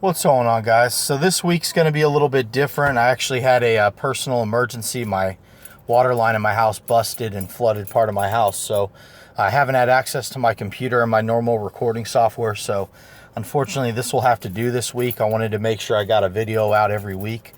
What's going on, guys? So this week's going to be a little bit different. I actually had a personal emergency. My water line in my house busted and flooded part of my house. So I haven't had access to my computer and my normal recording software. So unfortunately, this will have to do this week. I wanted to make sure I got a video out every week.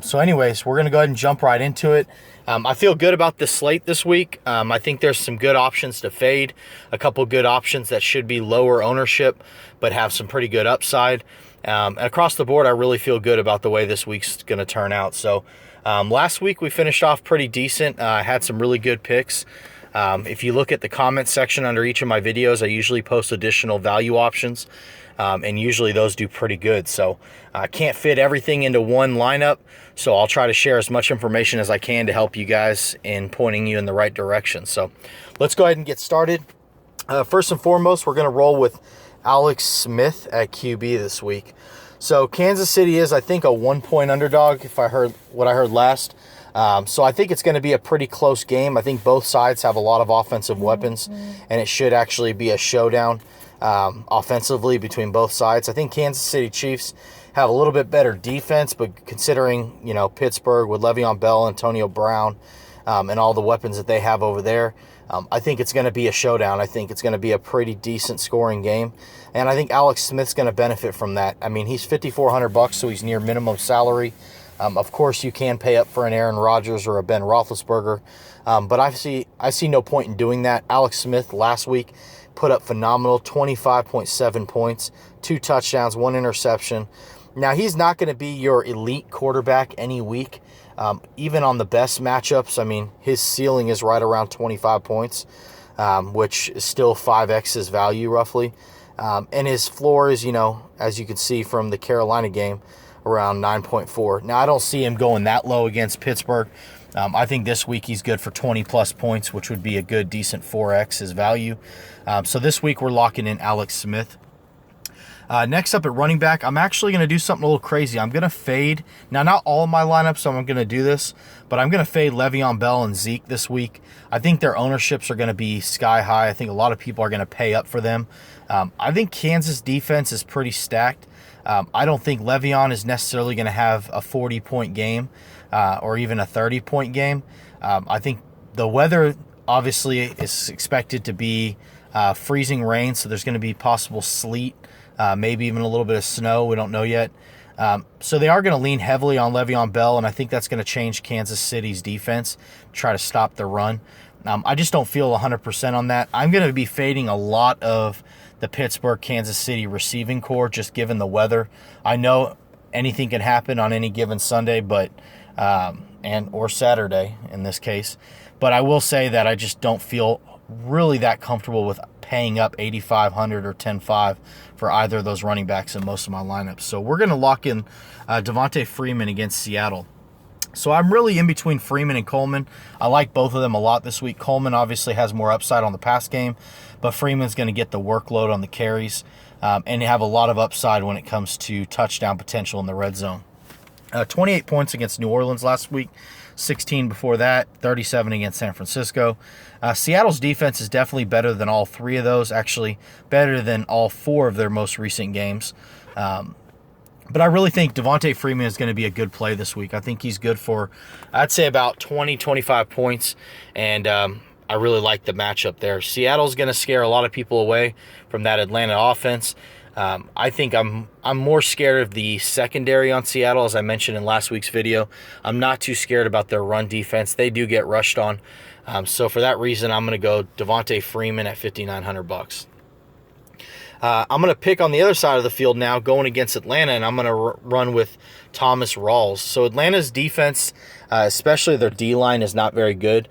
So anyways, we're going to go ahead and jump right into it. I feel good about this slate this week. I think there's some good options to fade, a couple good options that should be lower ownership, but have some pretty good upside. Across the board, I really feel good about the way this week's going to turn out. So last week we finished off pretty decent. I had some really good picks. If you look at the comment section under each of my videos, I usually post additional value options. And usually those do pretty good. So I can't fit everything into one lineup, so I'll try to share as much information as I can to help you guys in pointing you in the right direction. So let's go ahead and get started. First and foremost, we're going to roll with Alex Smith at QB this week. So Kansas City is, I think, a 1-point underdog, if I heard what I heard last. So I think it's going to be a pretty close game. I think both sides have a lot of offensive weapons, and it should actually be a showdown offensively between both sides. I think Kansas City Chiefs have a little bit better defense, but considering, Pittsburgh with Le'Veon Bell, Antonio Brown, and all the weapons that they have over there, I think it's going to be a showdown. I think it's going to be a pretty decent scoring game, and I think Alex Smith's going to benefit from that. I mean, he's $5,400, so he's near minimum salary. Of course, you can pay up for an Aaron Rodgers or a Ben Roethlisberger, but I see no point in doing that. Alex Smith last week put up phenomenal 25.7 points, 2 touchdowns, 1 interception. Now, he's not going to be your elite quarterback any week. Even on the best matchups, I mean, his ceiling is right around 25 points, which is still 5x his value roughly. And his floor is, as you can see from the Carolina game, around 9.4. Now, I don't see him going that low against Pittsburgh. I think this week he's good for 20-plus points, which would be a good, decent 4x his value. So this week we're locking in Alex Smith. Next up at running back, I'm actually going to do something a little crazy. I'm going to fade. Now, not all of my lineups, so I'm going to do this, but I'm going to fade Le'Veon Bell and Zeke this week. I think their ownerships are going to be sky high. I think a lot of people are going to pay up for them. I think Kansas defense is pretty stacked. I don't think Le'Veon is necessarily going to have a 40-point game or even a 30-point game. I think the weather obviously is expected to be freezing rain, so there's going to be possible sleet, maybe even a little bit of snow. We don't know yet. So they are going to lean heavily on Le'Veon Bell, and I think that's going to change Kansas City's defense, try to stop the run. I just don't feel 100% on that. I'm going to be fading a lot of the Pittsburgh, Kansas City receiving core, just given the weather. I know anything can happen on any given Sunday, but or Saturday in this case. But I will say that I just don't feel really that comfortable with paying up $8,500 or $10,500 for either of those running backs in most of my lineups. So we're going to lock in Devontae Freeman against Seattle. So I'm really in between Freeman and Coleman. I like both of them a lot this week. Coleman obviously has more upside on the pass game, but Freeman's going to get the workload on the carries and have a lot of upside when it comes to touchdown potential in the red zone. 28 points against New Orleans last week, 16 before that, 37 against San Francisco. Seattle's defense is definitely better than all 3 of those, actually better than all 4 of their most recent games. But I really think Devontae Freeman is going to be a good play this week. I think he's good for, I'd say, about 20, 25 points, and I really like the matchup there. Seattle's going to scare a lot of people away from that Atlanta offense. I think I'm more scared of the secondary on Seattle, as I mentioned in last week's video. I'm not too scared about their run defense. They do get rushed on. So for that reason, I'm going to go Devontae Freeman at $5,900. I'm going to pick on the other side of the field now, going against Atlanta, and I'm going to run with Thomas Rawls. So Atlanta's defense, especially their D-line, is not very good.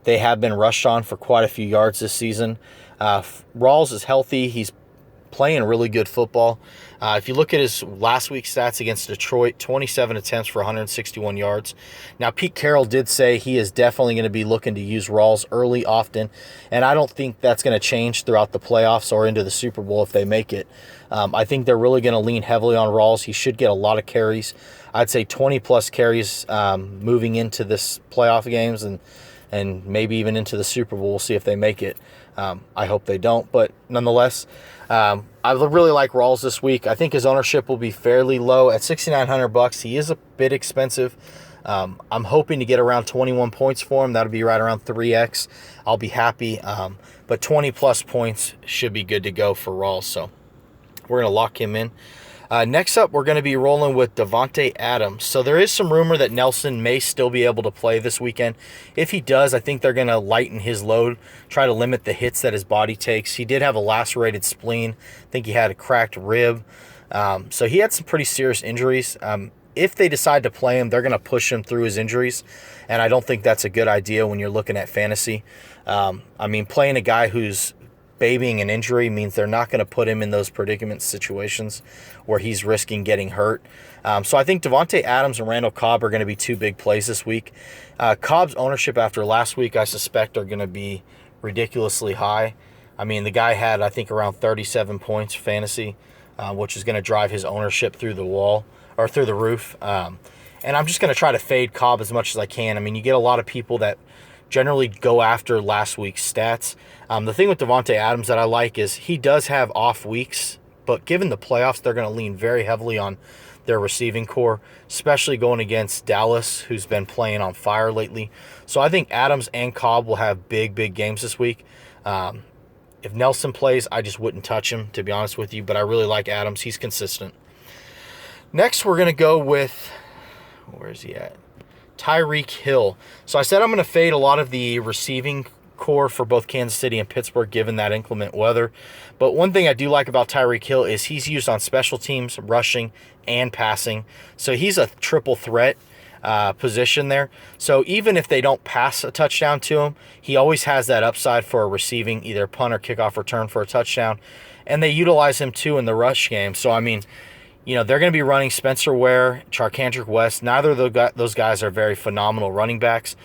They have been rushed on for quite a few yards this season. Rawls is healthy. He's playing really good football. If you look at his last week's stats against Detroit, 27 attempts for 161 yards. Now, Pete Carroll did say he is definitely going to be looking to use Rawls early, often, and I don't think that's going to change throughout the playoffs or into the Super Bowl if they make it. I think they're really going to lean heavily on Rawls. He should get a lot of carries. I'd say 20-plus carries moving into this playoff games and maybe even into the Super Bowl. We'll see if they make it. I hope they don't, but nonetheless, I really like Rawls this week. I think his ownership will be fairly low at $6,900. He is a bit expensive. I'm hoping to get around 21 points for him. That'll be right around 3x. I'll be happy. But 20 plus points should be good to go for Rawls. So we're going to lock him in. Next up, we're going to be rolling with Davante Adams. So there is some rumor that Nelson may still be able to play this weekend. If he does, I think they're going to lighten his load, try to limit the hits that his body takes. He did have a lacerated spleen. I think he had a cracked rib. So he had some pretty serious injuries. If they decide to play him, they're going to push him through his injuries, and I don't think that's a good idea when you're looking at fantasy. I mean, playing a guy who's babying an injury means they're not going to put him in those predicament situations where he's risking getting hurt. So I think Davante Adams and Randall Cobb are going to be two big plays this week. Cobb's ownership after last week, I suspect, are going to be ridiculously high. I mean, the guy had, I think, around 37 points fantasy, which is going to drive his ownership through the wall or through the roof. And I'm just going to try to fade Cobb as much as I can. I mean, you get a lot of people that generally go after last week's stats. The thing with Davante Adams that I like is he does have off weeks, but given the playoffs, they're going to lean very heavily on their receiving core, especially going against Dallas, who's been playing on fire lately. So I think Adams and Cobb will have big games this week. If Nelson plays, I just wouldn't touch him, to be honest with you, but I really like Adams. He's consistent. Next, we're going to go with, where is he at? Tyreek Hill. So I said I'm going to fade a lot of the receiving core for both Kansas City and Pittsburgh given that inclement weather. But one thing I do like about Tyreek Hill is he's used on special teams, rushing, and passing. So he's a triple threat position there. So even if they don't pass a touchdown to him, he always has that upside for a receiving, either punt or kickoff return for a touchdown. And they utilize him too in the rush game. So, I mean, you know, they're going to be running Spencer Ware, Charkandrick West. Neither of those guys are very phenomenal running backs.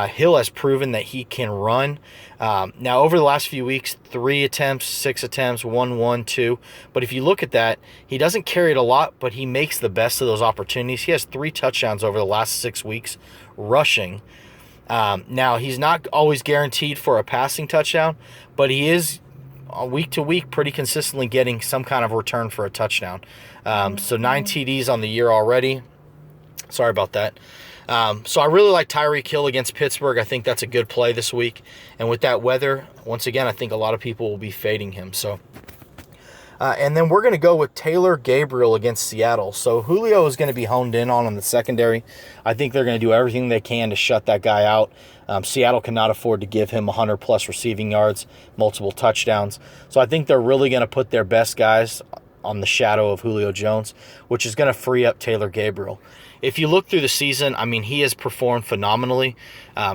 Hill has proven that he can run. Now, over the last few weeks, 3 attempts, 6 attempts, 1, 2. But if you look at that, he doesn't carry it a lot, but he makes the best of those opportunities. He has 3 touchdowns over the last 6 weeks rushing. Now, he's not always guaranteed for a passing touchdown, but he is week to week pretty consistently getting some kind of return for a touchdown. So 9 TDs on the year already. Sorry about that. So I really like Tyreek Hill against Pittsburgh. I think that's a good play this week. And with that weather, once again, I think a lot of people will be fading him. So, and then we're going to go with Taylor Gabriel against Seattle. So Julio is going to be honed in on the secondary. I think they're going to do everything they can to shut that guy out. Seattle cannot afford to give him 100-plus receiving yards, multiple touchdowns. So I think they're really going to put their best guys on the shadow of Julio Jones, which is going to free up Taylor Gabriel. If you look through the season, I mean, he has performed phenomenally.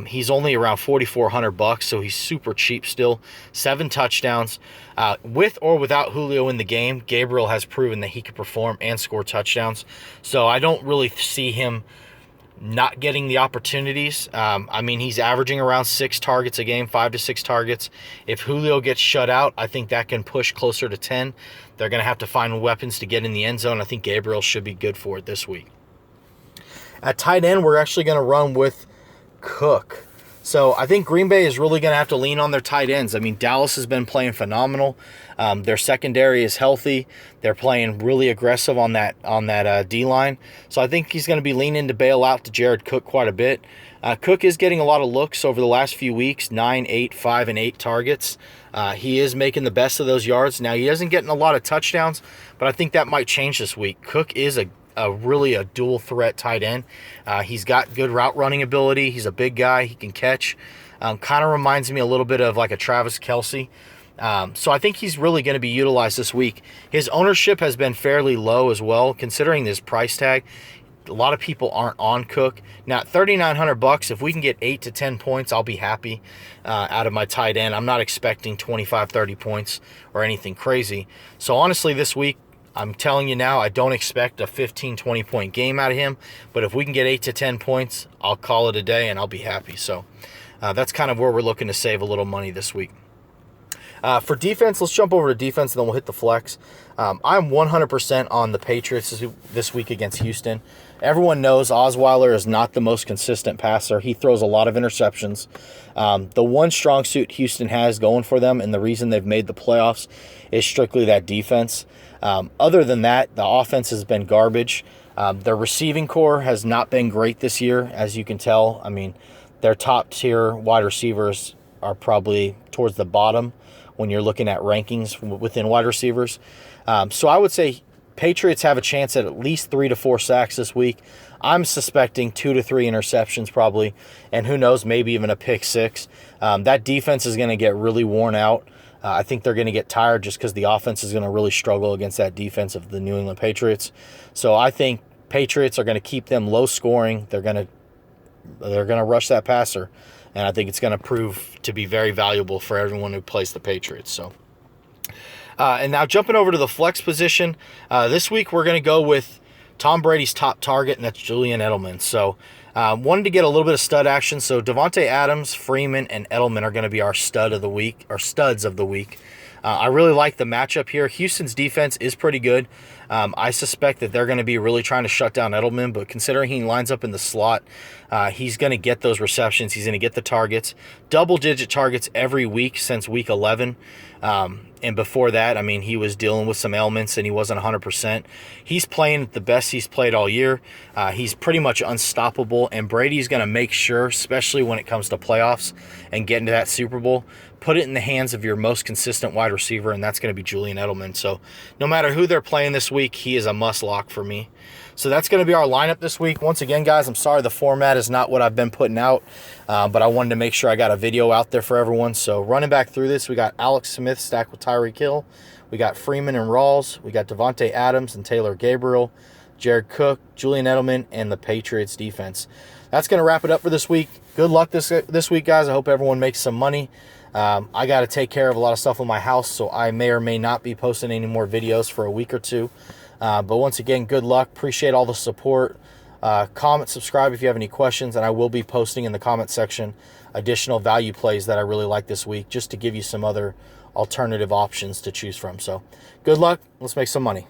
He's only around $4,400, so he's super cheap still. 7 touchdowns. With or without Julio in the game, Gabriel has proven that he can perform and score touchdowns. So I don't really see him not getting the opportunities. I mean, he's averaging around 6 targets a game, 5 to 6 targets. If Julio gets shut out, I think that can push closer to 10. They're going to have to find weapons to get in the end zone. I think Gabriel should be good for it this week. At tight end, we're actually going to run with Cook. So I think Green Bay is really going to have to lean on their tight ends. I mean, Dallas has been playing phenomenal. Their secondary is healthy. They're playing really aggressive on that D-line. So I think he's going to be leaning to bail out to Jared Cook quite a bit. Cook is getting a lot of looks over the last few weeks, 9, 8, 5, and 8 targets. He is making the best of those yards. Now, he isn't getting a lot of touchdowns, but I think that might change this week. Cook is really a dual threat tight end. He's got good route running ability. He's a big guy. He can catch. Kind of reminds me a little bit of like a Travis Kelce. So I think he's really going to be utilized this week. His ownership has been fairly low as well, considering this price tag. A lot of people aren't on Cook. Now, at $3,900, if we can get 8 to 10 points, I'll be happy out of my tight end. I'm not expecting 25, 30 points or anything crazy. So honestly, this week, I'm telling you now, I don't expect a 15, 20-point game out of him. But if we can get 8 to 10 points, I'll call it a day and I'll be happy. So that's kind of where we're looking to save a little money this week. For defense, let's jump over to defense, and then we'll hit the flex. I'm 100% on the Patriots this week against Houston. Everyone knows Osweiler is not the most consistent passer. He throws a lot of interceptions. The one strong suit Houston has going for them, and the reason they've made the playoffs, is strictly that defense. Other than that, the offense has been garbage. Their receiving core has not been great this year, as you can tell. I mean, their top-tier wide receivers are probably towards the bottom when you're looking at rankings within wide receivers. So I would say Patriots have a chance at least 3 to 4 sacks this week. I'm suspecting 2 to 3 interceptions probably, and who knows, maybe even a pick 6. That defense is going to get really worn out. I think they're going to get tired just because the offense is going to really struggle against that defense of the New England Patriots. So I think Patriots are going to keep them low scoring. They're going to rush that passer, and I think it's going to prove to be very valuable for everyone who plays the Patriots. So, and now jumping over to the flex position, this week we're going to go with Tom Brady's top target, and that's Julian Edelman. So, wanted to get a little bit of stud action. So Davante Adams, Freeman, and Edelman are going to be our studs of the week. I really like the matchup here. Houston's defense is pretty good. I suspect that they're going to be really trying to shut down Edelman, but considering he lines up in the slot, he's going to get those receptions. He's going to get the targets, double-digit targets every week since week 11. And before that, I mean, he was dealing with some ailments and he wasn't 100%. He's playing the best he's played all year. He's pretty much unstoppable, and Brady's going to make sure, especially when it comes to playoffs and getting to that Super Bowl, put it in the hands of your most consistent wide receiver, and that's going to be Julian Edelman. So no matter who they're playing this week, he is a must-lock for me. So that's going to be our lineup this week. Once again, guys, I'm sorry the format is not what I've been putting out, but I wanted to make sure I got a video out there for everyone. So running back through this, we got Alex Smith stacked with Tyreek Hill. We got Freeman and Rawls. We got Davante Adams and Taylor Gabriel, Jared Cook, Julian Edelman, and the Patriots defense. That's going to wrap it up for this week. Good luck this week, guys. I hope everyone makes some money. I got to take care of a lot of stuff in my house, so I may or may not be posting any more videos for a week or two. But once again, good luck. Appreciate all the support. Comment, subscribe if you have any questions, and I will be posting in the comment section additional value plays that I really like this week, just to give you some other alternative options to choose from. So good luck. Let's make some money.